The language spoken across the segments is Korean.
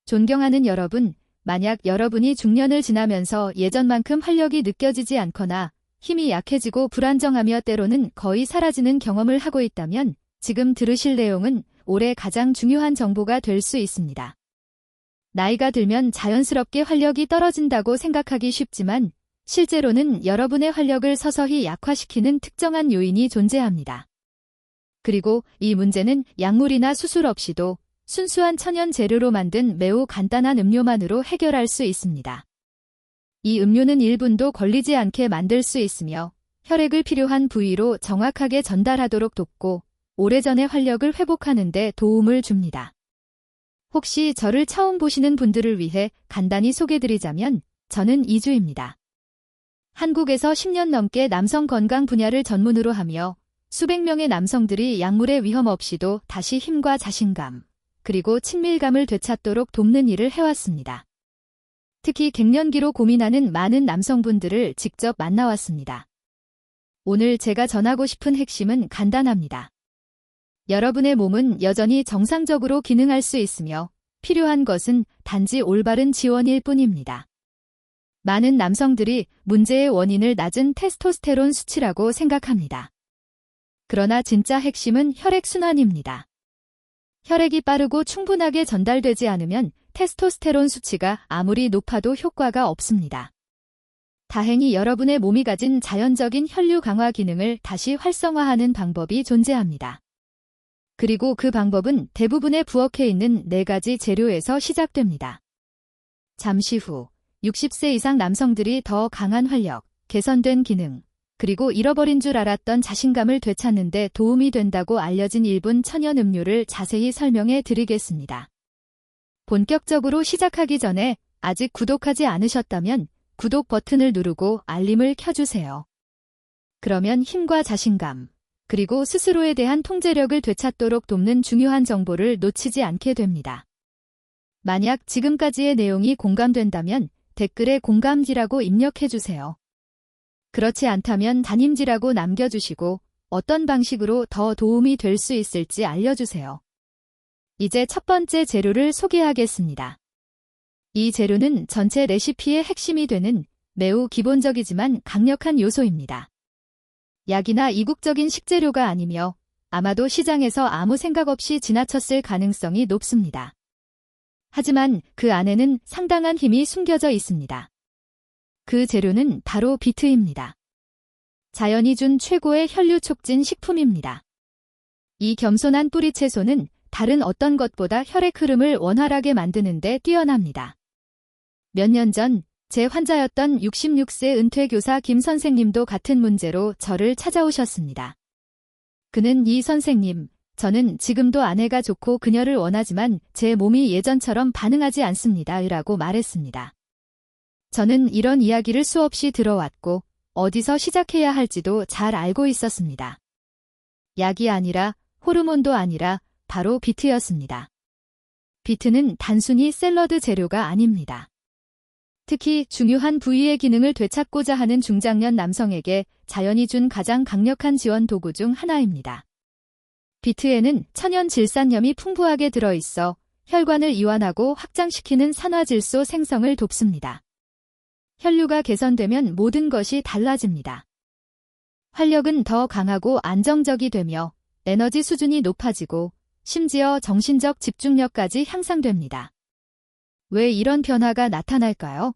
존경하는 여러분, 만약 여러분이 중년을 지나면서 예전만큼 활력이 느껴지지 않거나 힘이 약해지고 불안정하며 때로는 거의 사라지는 경험을 하고 있다면 지금 들으실 내용은 올해 가장 중요한 정보가 될 수 있습니다. 나이가 들면 자연스럽게 활력이 떨어진다고 생각하기 쉽지만 실제로는 여러분의 활력을 서서히 약화시키는 특정한 요인이 존재합니다. 그리고 이 문제는 약물이나 수술 없이도 순수한 천연 재료로 만든 매우 간단한 음료만으로 해결할 수 있습니다. 이 음료는 1분도 걸리지 않게 만들 수 있으며 혈액을 필요한 부위로 정확하게 전달하도록 돕고 오래전의 활력을 회복하는 데 도움을 줍니다. 혹시 저를 처음 보시는 분들을 위해 간단히 소개드리자면 저는 이주입니다. 한국에서 10년 넘게 남성 건강 분야를 전문으로 하며 수백 명의 남성들이 약물의 위험 없이도 다시 힘과 자신감, 그리고 친밀감을 되찾도록 돕는 일을 해왔습니다. 특히 갱년기로 고민하는 많은 남성분들을 직접 만나왔습니다. 오늘 제가 전하고 싶은 핵심은 간단합니다. 여러분의 몸은 여전히 정상적으로 기능할 수 있으며 필요한 것은 단지 올바른 지원일 뿐입니다. 많은 남성들이 문제의 원인을 낮은 테스토스테론 수치라고 생각합니다. 그러나 진짜 핵심은 혈액순환입니다. 혈액이 빠르고 충분하게 전달되지 않으면 테스토스테론 수치가 아무리 높아도 효과가 없습니다. 다행히 여러분의 몸이 가진 자연적인 혈류 강화 기능을 다시 활성화하는 방법이 존재합니다. 그리고 그 방법은 대부분의 부엌에 있는 4가지 재료에서 시작됩니다. 잠시 후 60세 이상 남성들이 더 강한 활력, 개선된 기능, 그리고 잃어버린 줄 알았던 자신감을 되찾는 데 도움이 된다고 알려진 1분 천연 음료를 자세히 설명해 드리겠습니다. 본격적으로 시작하기 전에 아직 구독하지 않으셨다면 구독 버튼을 누르고 알림을 켜주세요. 그러면 힘과 자신감, 그리고 스스로에 대한 통제력을 되찾도록 돕는 중요한 정보를 놓치지 않게 됩니다. 만약 지금까지의 내용이 공감된다면 댓글에 공감지라고 입력해주세요. 그렇지 않다면 담임지라고 남겨주시고 어떤 방식으로 더 도움이 될 수 있을지 알려주세요. 이제 첫 번째 재료를 소개하겠습니다. 이 재료는 전체 레시피의 핵심이 되는 매우 기본적이지만 강력한 요소입니다. 약이나 이국적인 식재료가 아니며 아마도 시장에서 아무 생각 없이 지나쳤을 가능성이 높습니다. 하지만 그 안에는 상당한 힘이 숨겨져 있습니다. 그 재료는 바로 비트입니다. 자연이 준 최고의 혈류 촉진 식품입니다. 이 겸손한 뿌리 채소는 다른 어떤 것보다 혈액 흐름을 원활하게 만드는 데 뛰어납니다. 몇 년 전 제 환자였던 66세 은퇴 교사 김 선생님도 같은 문제로 저를 찾아오셨습니다. 그는 이 선생님, 저는 지금도 아내가 좋고 그녀를 원하지만 제 몸이 예전처럼 반응하지 않습니다. 라고 말했습니다. 저는 이런 이야기를 수없이 들어왔고 어디서 시작해야 할지도 잘 알고 있었습니다. 약이 아니라 호르몬도 아니라 바로 비트였습니다. 비트는 단순히 샐러드 재료가 아닙니다. 특히 중요한 부위의 기능을 되찾고자 하는 중장년 남성에게 자연이 준 가장 강력한 지원 도구 중 하나입니다. 비트에는 천연 질산염이 풍부하게 들어있어 혈관을 이완하고 확장시키는 산화질소 생성을 돕습니다. 혈류가 개선되면 모든 것이 달라집니다. 활력은 더 강하고 안정적이 되며 에너지 수준이 높아지고 심지어 정신적 집중력까지 향상됩니다. 왜 이런 변화가 나타날까요?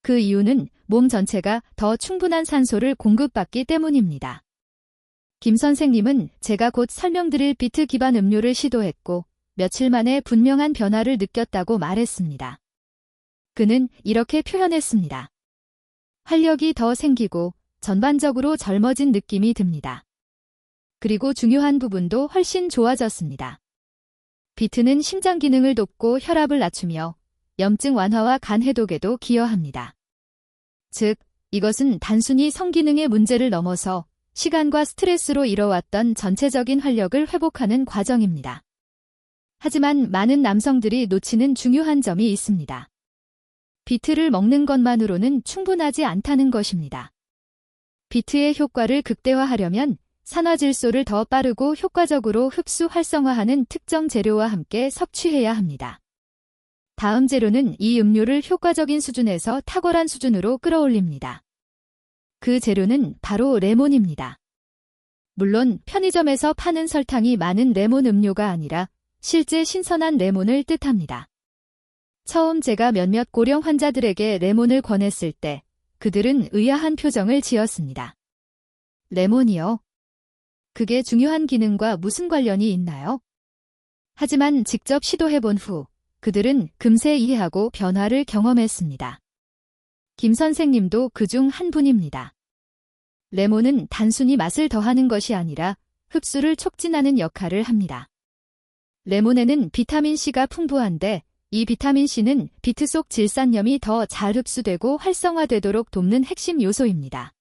그 이유는 몸 전체가 더 충분한 산소를 공급받기 때문입니다. 김 선생님은 제가 곧 설명드릴 비트 기반 음료를 시도했고 며칠 만에 분명한 변화를 느꼈다고 말했습니다. 그는 이렇게 표현했습니다. 활력이 더 생기고 전반적으로 젊어진 느낌이 듭니다. 그리고 중요한 부분도 훨씬 좋아졌습니다. 비트는 심장 기능을 돕고 혈압을 낮추며 염증 완화와 간 해독에도 기여합니다. 즉, 이것은 단순히 성기능의 문제를 넘어서 시간과 스트레스로 이뤄왔던 전체적인 활력을 회복하는 과정입니다. 하지만 많은 남성들이 놓치는 중요한 점이 있습니다. 비트를 먹는 것만으로는 충분하지 않다는 것입니다. 비트의 효과를 극대화하려면 산화질소를 더 빠르고 효과적으로 흡수 활성화하는 특정 재료와 함께 섭취해야 합니다. 다음 재료는 이 음료를 효과적인 수준에서 탁월한 수준으로 끌어올립니다. 그 재료는 바로 레몬입니다. 물론 편의점에서 파는 설탕이 많은 레몬 음료가 아니라 실제 신선한 레몬을 뜻합니다. 처음 제가 몇몇 고령 환자들에게 레몬을 권했을 때 그들은 의아한 표정을 지었습니다. 레몬이요? 그게 중요한 기능과 무슨 관련이 있나요? 하지만 직접 시도해본 후 그들은 금세 이해하고 변화를 경험했습니다. 김 선생님도 그중 한 분입니다. 레몬은 단순히 맛을 더하는 것이 아니라 흡수를 촉진하는 역할을 합니다. 레몬에는 비타민C가 풍부한데 이 비타민C는 비트 속 질산염이 더 잘 흡수되고 활성화되도록 돕는 핵심 요소입니다.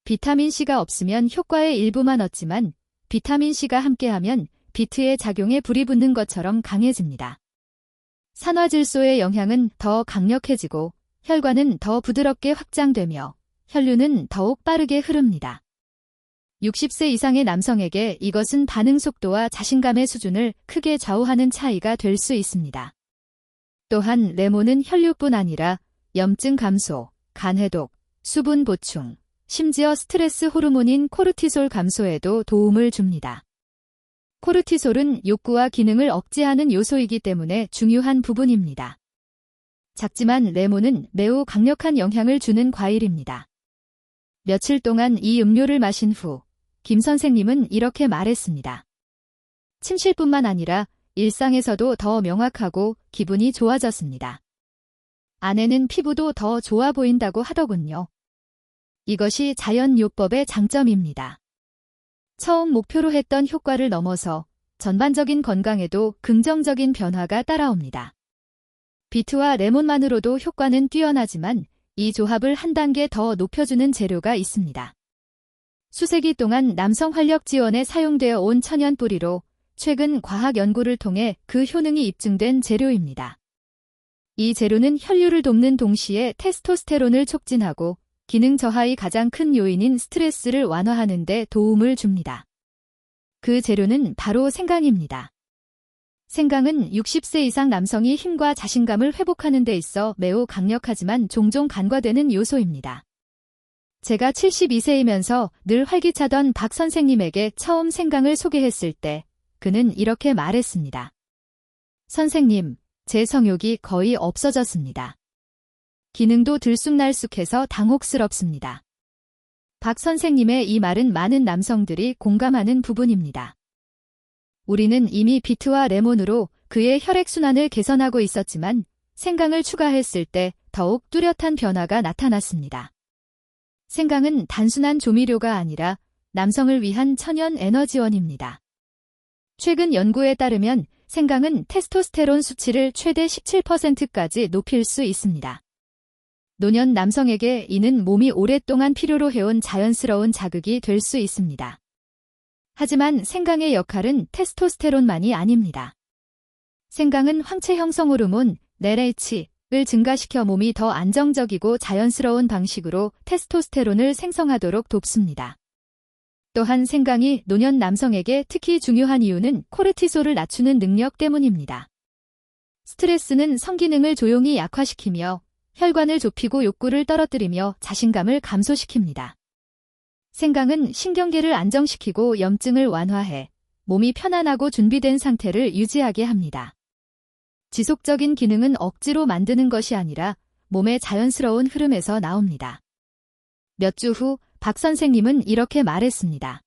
비타민C가 없으면 효과의 일부만 얻지만 비타민C가 함께하면 비트의 작용에 불이 붙는 것처럼 강해집니다. 산화질소의 영향은 더 강력해지고 혈관은 더 부드럽게 확장되며 혈류는 더욱 빠르게 흐릅니다. 60세 이상의 남성에게 이것은 반응 속도와 자신감의 수준을 크게 좌우하는 차이가 될 수 있습니다. 또한 레몬은 혈류뿐 아니라 염증 감소, 간 해독, 수분 보충, 심지어 스트레스 호르몬인 코르티솔 감소에도 도움을 줍니다. 코르티솔은 욕구와 기능을 억제하는 요소이기 때문에 중요한 부분입니다. 작지만 레몬은 매우 강력한 영향을 주는 과일입니다. 며칠 동안 이 음료를 마신 후 김 선생님은 이렇게 말했습니다. 침실뿐만 아니라 일상에서도 더 명확하고 기분이 좋아졌습니다. 아내는 피부도 더 좋아 보인다고 하더군요. 이것이 자연요법의 장점입니다. 처음 목표로 했던 효과를 넘어서 전반적인 건강에도 긍정적인 변화가 따라옵니다. 비트와 레몬만으로도 효과는 뛰어나지만 이 조합을 한 단계 더 높여주는 재료가 있습니다. 수세기 동안 남성 활력 지원에 사용되어 온 천연 뿌리로 최근 과학 연구를 통해 그 효능이 입증된 재료입니다. 이 재료는 혈류를 돕는 동시에 테스토스테론을 촉진하고 기능 저하의 가장 큰 요인인 스트레스를 완화하는 데 도움을 줍니다. 그 재료는 바로 생강입니다. 생강은 60세 이상 남성이 힘과 자신감을 회복하는 데 있어 매우 강력하지만 종종 간과되는 요소입니다. 제가 72세이면서 늘 활기차던 박 선생님에게 처음 생강을 소개했을 때 그는 이렇게 말했습니다. 선생님, 제 성욕이 거의 없어졌습니다. 기능도 들쑥날쑥해서 당혹스럽습니다. 박 선생님의 이 말은 많은 남성들이 공감하는 부분입니다. 우리는 이미 비트와 레몬으로 그의 혈액순환을 개선하고 있었지만 생강을 추가했을 때 더욱 뚜렷한 변화가 나타났습니다. 생강은 단순한 조미료가 아니라 남성을 위한 천연 에너지원입니다. 최근 연구에 따르면 생강은 테스토스테론 수치를 최대 17%까지 높일 수 있습니다. 노년 남성에게 이는 몸이 오랫동안 필요로 해온 자연스러운 자극이 될 수 있습니다. 하지만 생강의 역할은 테스토스테론만이 아닙니다. 생강은 황체 형성 호르몬, LH를 증가시켜 몸이 더 안정적이고 자연스러운 방식으로 테스토스테론을 생성하도록 돕습니다. 또한 생강이 노년 남성에게 특히 중요한 이유는 코르티솔을 낮추는 능력 때문입니다. 스트레스는 성기능을 조용히 약화시키며 혈관을 좁히고 욕구를 떨어뜨리며 자신감을 감소시킵니다. 생강은 신경계를 안정시키고 염증을 완화해 몸이 편안하고 준비된 상태를 유지하게 합니다. 지속적인 기능은 억지로 만드는 것이 아니라 몸의 자연스러운 흐름에서 나옵니다. 몇 주 후 박 선생님은 이렇게 말했습니다.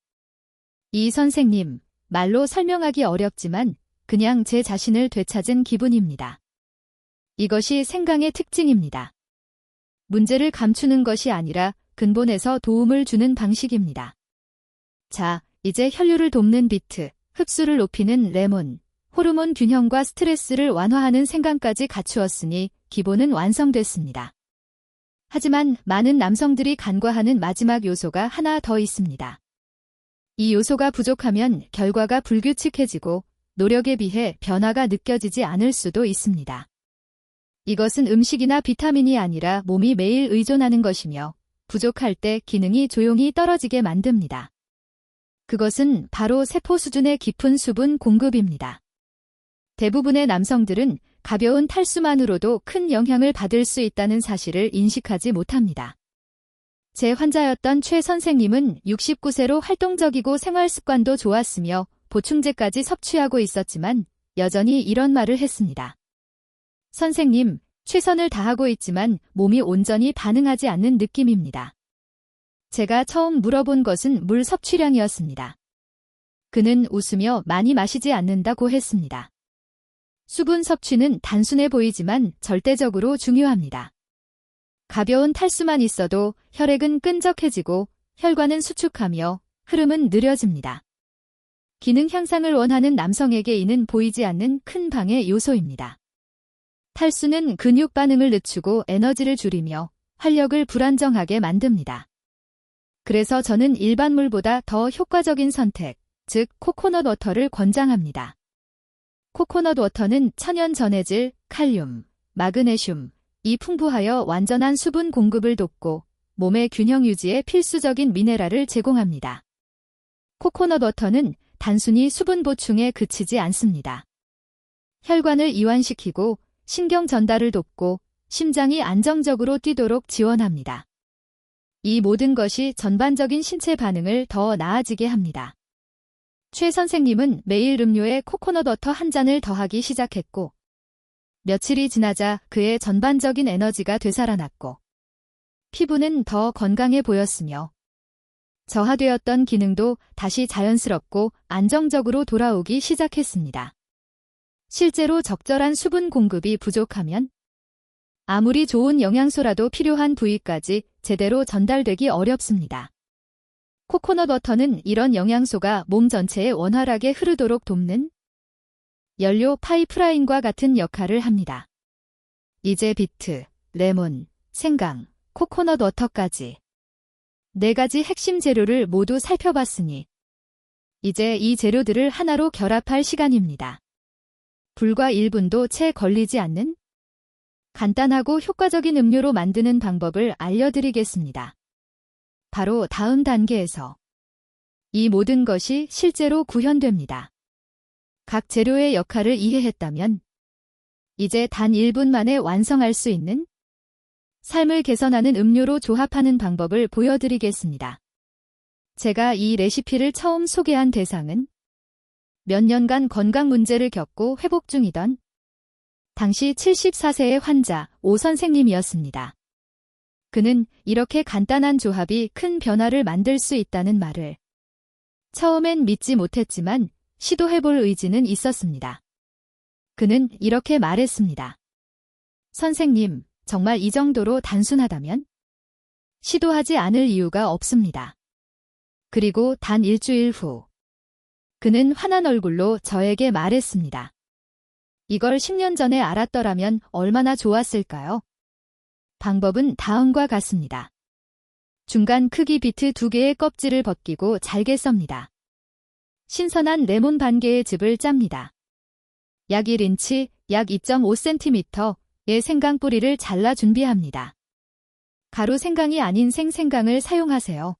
이 선생님, 말로 설명하기 어렵지만 그냥 제 자신을 되찾은 기분입니다. 이것이 생강의 특징입니다. 문제를 감추는 것이 아니라 근본에서 도움을 주는 방식입니다. 자, 이제 혈류를 돕는 비트, 흡수를 높이는 레몬, 호르몬 균형과 스트레스를 완화하는 생강까지 갖추었으니 기본은 완성됐습니다. 하지만 많은 남성들이 간과하는 마지막 요소가 하나 더 있습니다. 이 요소가 부족하면 결과가 불규칙해지고 노력에 비해 변화가 느껴지지 않을 수도 있습니다. 이것은 음식이나 비타민이 아니라 몸이 매일 의존하는 것이며 부족할 때 기능이 조용히 떨어지게 만듭니다. 그것은 바로 세포 수준의 깊은 수분 공급입니다. 대부분의 남성들은 가벼운 탈수만으로도 큰 영향을 받을 수 있다는 사실을 인식하지 못합니다. 제 환자였던 최 선생님은 69세로 활동적이고 생활 습관도 좋았으며 보충제까지 섭취하고 있었지만 여전히 이런 말을 했습니다. 선생님, 최선을 다하고 있지만 몸이 온전히 반응하지 않는 느낌입니다. 제가 처음 물어본 것은 물 섭취량이었습니다. 그는 웃으며 많이 마시지 않는다고 했습니다. 수분 섭취는 단순해 보이지만 절대적으로 중요합니다. 가벼운 탈수만 있어도 혈액은 끈적해지고 혈관은 수축하며 흐름은 느려집니다. 기능 향상을 원하는 남성에게 이는 보이지 않는 큰 방해 요소입니다. 탈수는 근육 반응을 늦추고 에너지를 줄이며 활력을 불안정하게 만듭니다. 그래서 저는 일반 물보다 더 효과적인 선택, 즉 코코넛 워터를 권장합니다. 코코넛 워터는 천연 전해질, 칼륨, 마그네슘, 이 풍부하여 완전한 수분 공급을 돕고 몸의 균형 유지에 필수적인 미네랄을 제공합니다. 코코넛 워터는 단순히 수분 보충에 그치지 않습니다. 혈관을 이완시키고 신경 전달을 돕고 심장이 안정적으로 뛰도록 지원합니다. 이 모든 것이 전반적인 신체 반응을 더 나아지게 합니다. 최 선생님은 매일 음료에 코코넛 워터 한 잔을 더하기 시작했고 며칠이 지나자 그의 전반적인 에너지가 되살아났고 피부는 더 건강해 보였으며 저하되었던 기능도 다시 자연스럽고 안정적으로 돌아오기 시작했습니다. 실제로 적절한 수분 공급이 부족하면 아무리 좋은 영양소라도 필요한 부위까지 제대로 전달되기 어렵습니다. 코코넛 워터는 이런 영양소가 몸 전체에 원활하게 흐르도록 돕는 연료 파이프라인과 같은 역할을 합니다. 이제 비트, 레몬, 생강, 코코넛 워터까지 4가지 핵심 재료를 모두 살펴봤으니 이제 이 재료들을 하나로 결합할 시간입니다. 불과 1분도 채 걸리지 않는 간단하고 효과적인 음료로 만드는 방법을 알려드리겠습니다. 바로 다음 단계에서 이 모든 것이 실제로 구현됩니다. 각 재료의 역할을 이해했다면 이제 단 1분 만에 완성할 수 있는 삶을 개선하는 음료로 조합하는 방법을 보여드리겠습니다. 제가 이 레시피를 처음 소개한 대상은 몇 년간 건강 문제를 겪고 회복 중이던 당시 74세의 환자 오 선생님이었습니다. 그는 이렇게 간단한 조합이 큰 변화를 만들 수 있다는 말을 처음엔 믿지 못했지만 시도해볼 의지는 있었습니다. 그는 이렇게 말했습니다. 선생님, 정말 이 정도로 단순하다면 시도하지 않을 이유가 없습니다. 그리고 단 일주일 후 그는 환한 얼굴로 저에게 말했습니다. 이걸 10년 전에 알았더라면 얼마나 좋았을까요? 방법은 다음과 같습니다. 중간 크기 비트 2개의 껍질을 벗기고 잘게 썹니다. 신선한 레몬 반 개의 즙을 짭니다. 약 1인치, 약 2.5cm의 생강 뿌리를 잘라 준비합니다. 가루 생강이 아닌 생생강을 사용하세요.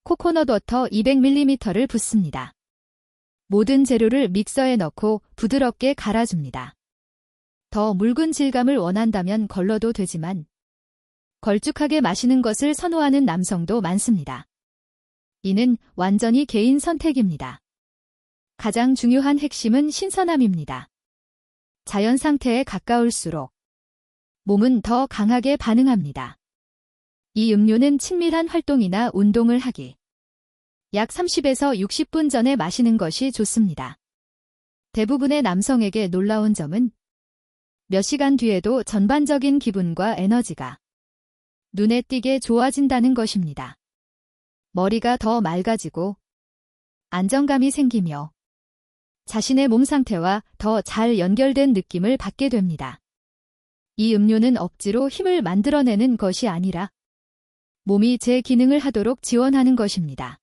코코넛 워터 200ml를 붓습니다. 모든 재료를 믹서에 넣고 부드럽게 갈아줍니다. 더 묽은 질감을 원한다면 걸러도 되지만 걸쭉하게 마시는 것을 선호하는 남성도 많습니다. 이는 완전히 개인 선택입니다. 가장 중요한 핵심은 신선함입니다. 자연 상태에 가까울수록 몸은 더 강하게 반응합니다. 이 음료는 친밀한 활동이나 운동을 하기 약 30에서 60분 전에 마시는 것이 좋습니다. 대부분의 남성에게 놀라운 점은 몇 시간 뒤에도 전반적인 기분과 에너지가 눈에 띄게 좋아진다는 것입니다. 머리가 더 맑아지고 안정감이 생기며 자신의 몸 상태와 더 잘 연결된 느낌을 받게 됩니다. 이 음료는 억지로 힘을 만들어내는 것이 아니라 몸이 제 기능을 하도록 지원하는 것입니다.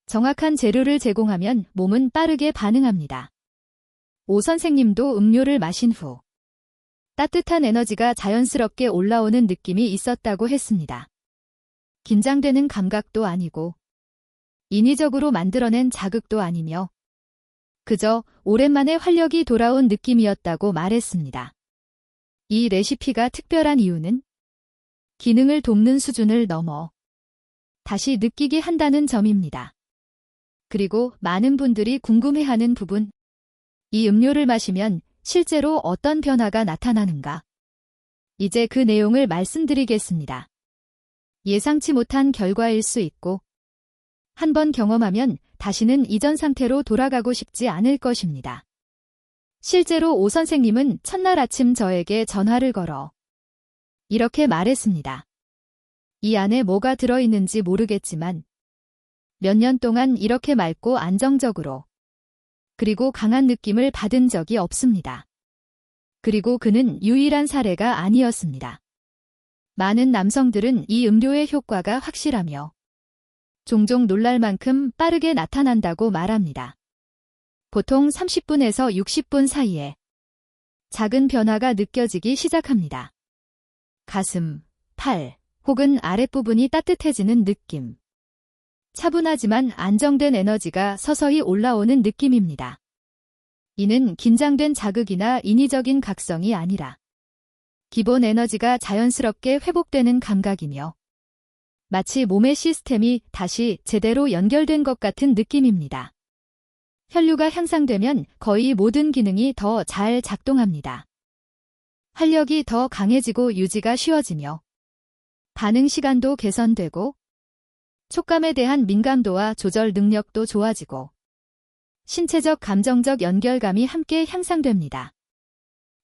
정확한 재료를 제공하면 몸은 빠르게 반응합니다. 오 선생님도 음료를 마신 후 따뜻한 에너지가 자연스럽게 올라오는 느낌이 있었다고 했습니다. 긴장되는 감각도 아니고 인위적으로 만들어낸 자극도 아니며 그저 오랜만에 활력이 돌아온 느낌이었다고 말했습니다. 이 레시피가 특별한 이유는 기능을 돕는 수준을 넘어 다시 느끼게 한다는 점입니다. 그리고 많은 분들이 궁금해하는 부분, 이 음료를 마시면 실제로 어떤 변화가 나타나는가? 이제 그 내용을 말씀드리겠습니다. 예상치 못한 결과일 수 있고, 한번 경험하면 다시는 이전 상태로 돌아가고 싶지 않을 것입니다. 실제로 오 선생님은 첫날 아침 저에게 전화를 걸어 이렇게 말했습니다. 이 안에 뭐가 들어있는지 모르겠지만 몇 년 동안 이렇게 맑고 안정적으로 그리고 강한 느낌을 받은 적이 없습니다. 그리고 그는 유일한 사례가 아니었습니다. 많은 남성들은 이 음료의 효과가 확실하며 종종 놀랄 만큼 빠르게 나타난다고 말합니다. 보통 30분에서 60분 사이에 작은 변화가 느껴지기 시작합니다. 가슴, 팔, 혹은 아랫부분이 따뜻해지는 느낌. 차분하지만 안정된 에너지가 서서히 올라오는 느낌입니다. 이는 긴장된 자극이나 인위적인 각성이 아니라 기본 에너지가 자연스럽게 회복되는 감각이며 마치 몸의 시스템이 다시 제대로 연결된 것 같은 느낌입니다. 혈류가 향상되면 거의 모든 기능이 더 잘 작동합니다. 활력이 더 강해지고 유지가 쉬워지며 반응 시간도 개선되고 촉감에 대한 민감도와 조절 능력도 좋아지고 신체적 감정적 연결감이 함께 향상됩니다.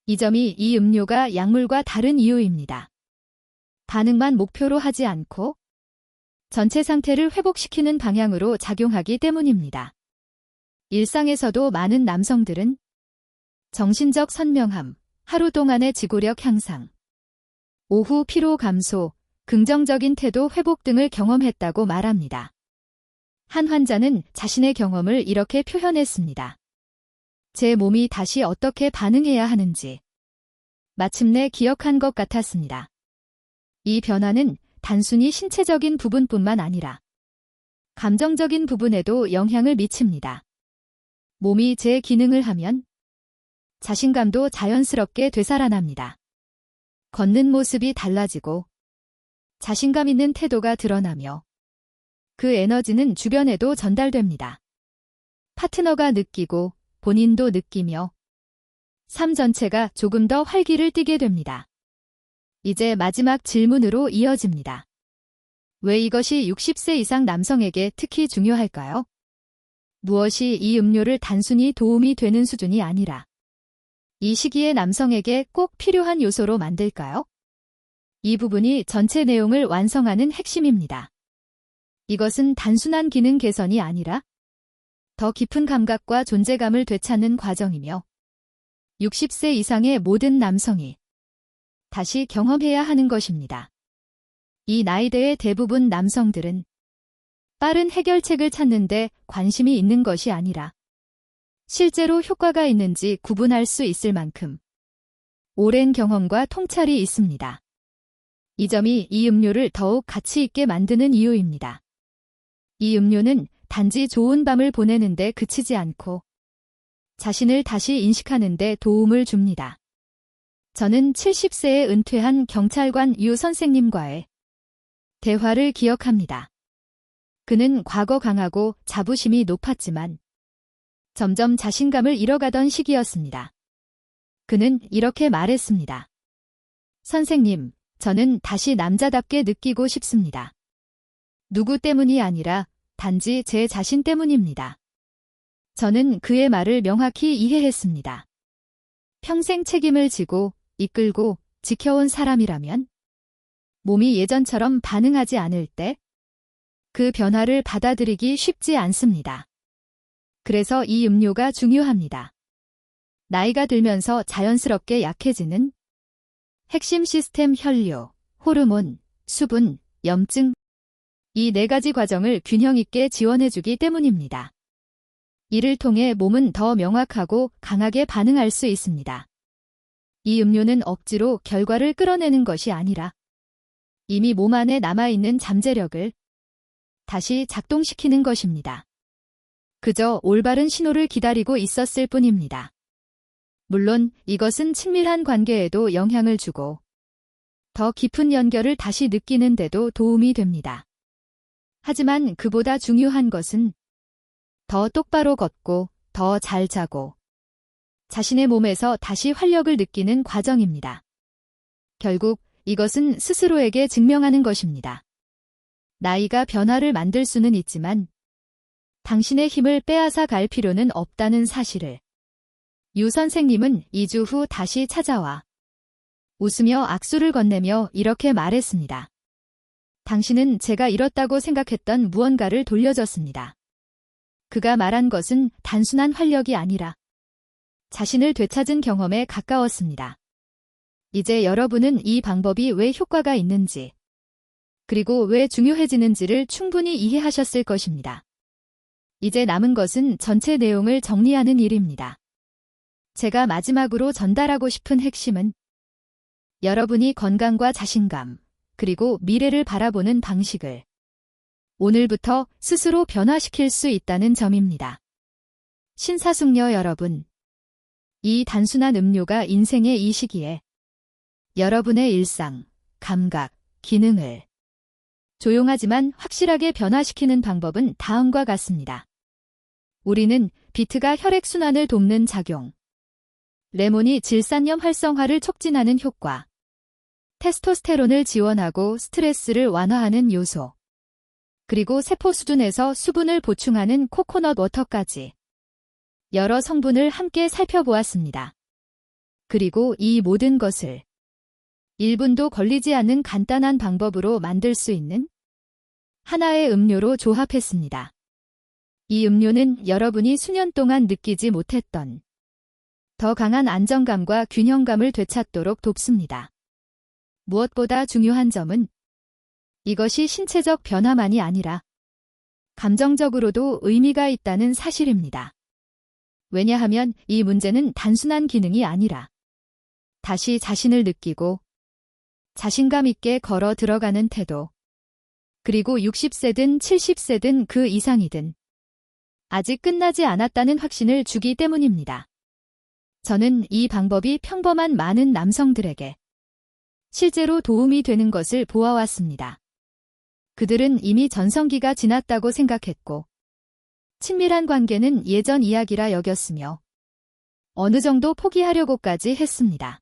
이 점이 이 음료가 약물과 다른 이유입니다. 반응만 목표로 하지 않고 전체 상태를 회복시키는 방향으로 작용하기 때문입니다. 일상에서도 많은 남성들은 정신적 선명함, 하루 동안의 지구력 향상, 오후 피로 감소, 긍정적인 태도 회복 등을 경험했다고 말합니다. 한 환자는 자신의 경험을 이렇게 표현했습니다. 제 몸이 다시 어떻게 반응해야 하는지 마침내 기억한 것 같았습니다. 이 변화는 단순히 신체적인 부분뿐만 아니라 감정적인 부분에도 영향을 미칩니다. 몸이 제 기능을 하면 자신감도 자연스럽게 되살아납니다. 걷는 모습이 달라지고 자신감 있는 태도가 드러나며 그 에너지는 주변에도 전달됩니다. 파트너가 느끼고 본인도 느끼며 삶 전체가 조금 더 활기를 띠게 됩니다. 이제 마지막 질문으로 이어집니다. 왜 이것이 60세 이상 남성에게 특히 중요할까요? 무엇이 이 음료를 단순히 도움이 되는 수준이 아니라 이 시기의 남성에게 꼭 필요한 요소로 만들까요? 이 부분이 전체 내용을 완성하는 핵심입니다. 이것은 단순한 기능 개선이 아니라 더 깊은 감각과 존재감을 되찾는 과정이며 60세 이상의 모든 남성이 다시 경험해야 하는 것입니다. 이 나이대의 대부분 남성들은 빠른 해결책을 찾는데 관심이 있는 것이 아니라 실제로 효과가 있는지 구분할 수 있을 만큼 오랜 경험과 통찰이 있습니다. 이 점이 이 음료를 더욱 가치 있게 만드는 이유입니다. 이 음료는 단지 좋은 밤을 보내는데 그치지 않고 자신을 다시 인식하는 데 도움을 줍니다. 저는 70세에 은퇴한 경찰관 유 선생님과의 대화를 기억합니다. 그는 과거 강하고 자부심이 높았지만 점점 자신감을 잃어가던 시기였습니다. 그는 이렇게 말했습니다. 선생님, 저는 다시 남자답게 느끼고 싶습니다. 누구 때문이 아니라 단지 제 자신 때문입니다. 저는 그의 말을 명확히 이해했습니다. 평생 책임을 지고 이끌고 지켜온 사람이라면 몸이 예전처럼 반응하지 않을 때 그 변화를 받아들이기 쉽지 않습니다. 그래서 이 음료가 중요합니다. 나이가 들면서 자연스럽게 약해지는 핵심 시스템 혈류, 호르몬, 수분, 염증, 이 네 가지 과정을 균형 있게 지원해주기 때문입니다. 이를 통해 몸은 더 명확하고 강하게 반응할 수 있습니다. 이 음료는 억지로 결과를 끌어내는 것이 아니라 이미 몸 안에 남아있는 잠재력을 다시 작동시키는 것입니다. 그저 올바른 신호를 기다리고 있었을 뿐입니다. 물론 이것은 친밀한 관계에도 영향을 주고 더 깊은 연결을 다시 느끼는 데도 도움이 됩니다. 하지만 그보다 중요한 것은 더 똑바로 걷고 더 잘 자고 자신의 몸에서 다시 활력을 느끼는 과정입니다. 결국 이것은 스스로에게 증명하는 것입니다. 나이가 변화를 만들 수는 있지만 당신의 힘을 빼앗아 갈 필요는 없다는 사실을. 유 선생님은 2주 후 다시 찾아와 웃으며 악수를 건네며 이렇게 말했습니다. 당신은 제가 잃었다고 생각했던 무언가를 돌려줬습니다. 그가 말한 것은 단순한 활력이 아니라 자신을 되찾은 경험에 가까웠습니다. 이제 여러분은 이 방법이 왜 효과가 있는지, 그리고 왜 중요해지는지를 충분히 이해하셨을 것입니다. 이제 남은 것은 전체 내용을 정리하는 일입니다. 제가 마지막으로 전달하고 싶은 핵심은 여러분이 건강과 자신감, 그리고 미래를 바라보는 방식을 오늘부터 스스로 변화시킬 수 있다는 점입니다. 신사숙녀 여러분, 이 단순한 음료가 인생의 이 시기에 여러분의 일상, 감각, 기능을 조용하지만 확실하게 변화시키는 방법은 다음과 같습니다. 우리는 비트가 혈액순환을 돕는 작용, 레몬이 질산염 활성화를 촉진하는 효과, 테스토스테론을 지원하고 스트레스를 완화하는 요소, 그리고 세포 수준에서 수분을 보충하는 코코넛 워터까지 여러 성분을 함께 살펴보았습니다. 그리고 이 모든 것을 1분도 걸리지 않는 간단한 방법으로 만들 수 있는 하나의 음료로 조합했습니다. 이 음료는 여러분이 수년 동안 느끼지 못했던 더 강한 안정감과 균형감을 되찾도록 돕습니다. 무엇보다 중요한 점은 이것이 신체적 변화만이 아니라 감정적으로도 의미가 있다는 사실입니다. 왜냐하면 이 문제는 단순한 기능이 아니라 다시 자신을 느끼고 자신감 있게 걸어 들어가는 태도, 그리고 60세든 70세든 그 이상이든 아직 끝나지 않았다는 확신을 주기 때문입니다. 저는 이 방법이 평범한 많은 남성들에게 실제로 도움이 되는 것을 보아왔습니다. 그들은 이미 전성기가 지났다고 생각했고 친밀한 관계는 예전 이야기라 여겼으며 어느 정도 포기하려고까지 했습니다.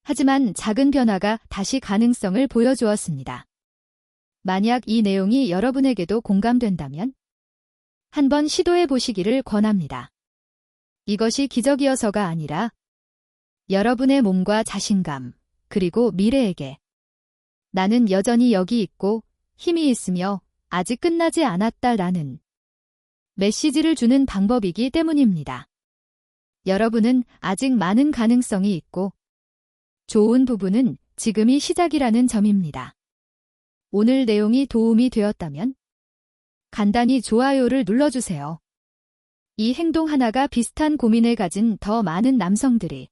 하지만 작은 변화가 다시 가능성을 보여주었습니다. 만약 이 내용이 여러분에게도 공감된다면 한번 시도해 보시기를 권합니다. 이것이 기적이어서가 아니라 여러분의 몸과 자신감, 그리고 미래에게 나는 여전히 여기 있고 힘이 있으며 아직 끝나지 않았다라는 메시지를 주는 방법이기 때문입니다. 여러분은 아직 많은 가능성이 있고 좋은 부분은 지금이 시작이라는 점입니다. 오늘 내용이 도움이 되었다면 간단히 좋아요를 눌러주세요. 이 행동 하나가 비슷한 고민을 가진 더 많은 남성들이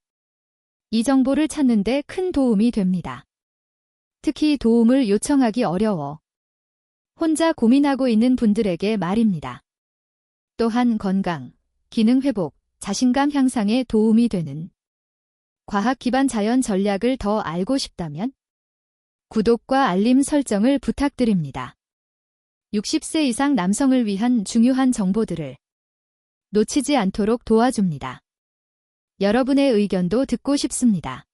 이 정보를 찾는 데 큰 도움이 됩니다. 특히 도움을 요청하기 어려워 혼자 고민하고 있는 분들에게 말입니다. 또한 건강, 기능 회복, 자신감 향상에 도움이 되는 과학 기반 자연 전략을 더 알고 싶다면 구독과 알림 설정을 부탁드립니다. 60세 이상 남성을 위한 중요한 정보들을 놓치지 않도록 도와줍니다. 여러분의 의견도 듣고 싶습니다.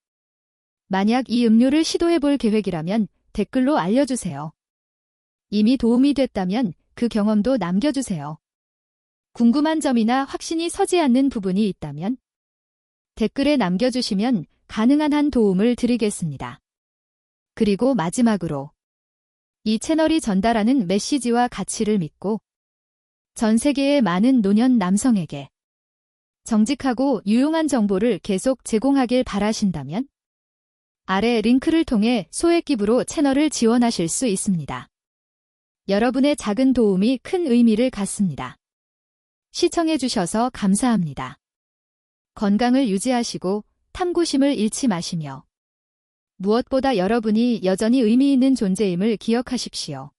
만약 이 음료를 시도해볼 계획이라면 댓글로 알려주세요. 이미 도움이 됐다면 그 경험도 남겨주세요. 궁금한 점이나 확신이 서지 않는 부분이 있다면 댓글에 남겨주시면 가능한 한 도움을 드리겠습니다. 그리고 마지막으로 이 채널이 전달하는 메시지와 가치를 믿고 전 세계의 많은 노년 남성에게 정직하고 유용한 정보를 계속 제공하길 바라신다면 아래 링크를 통해 소액 기부로 채널을 지원하실 수 있습니다. 여러분의 작은 도움이 큰 의미를 갖습니다. 시청해주셔서 감사합니다. 건강을 유지하시고 탐구심을 잃지 마시며 무엇보다 여러분이 여전히 의미 있는 존재임을 기억하십시오.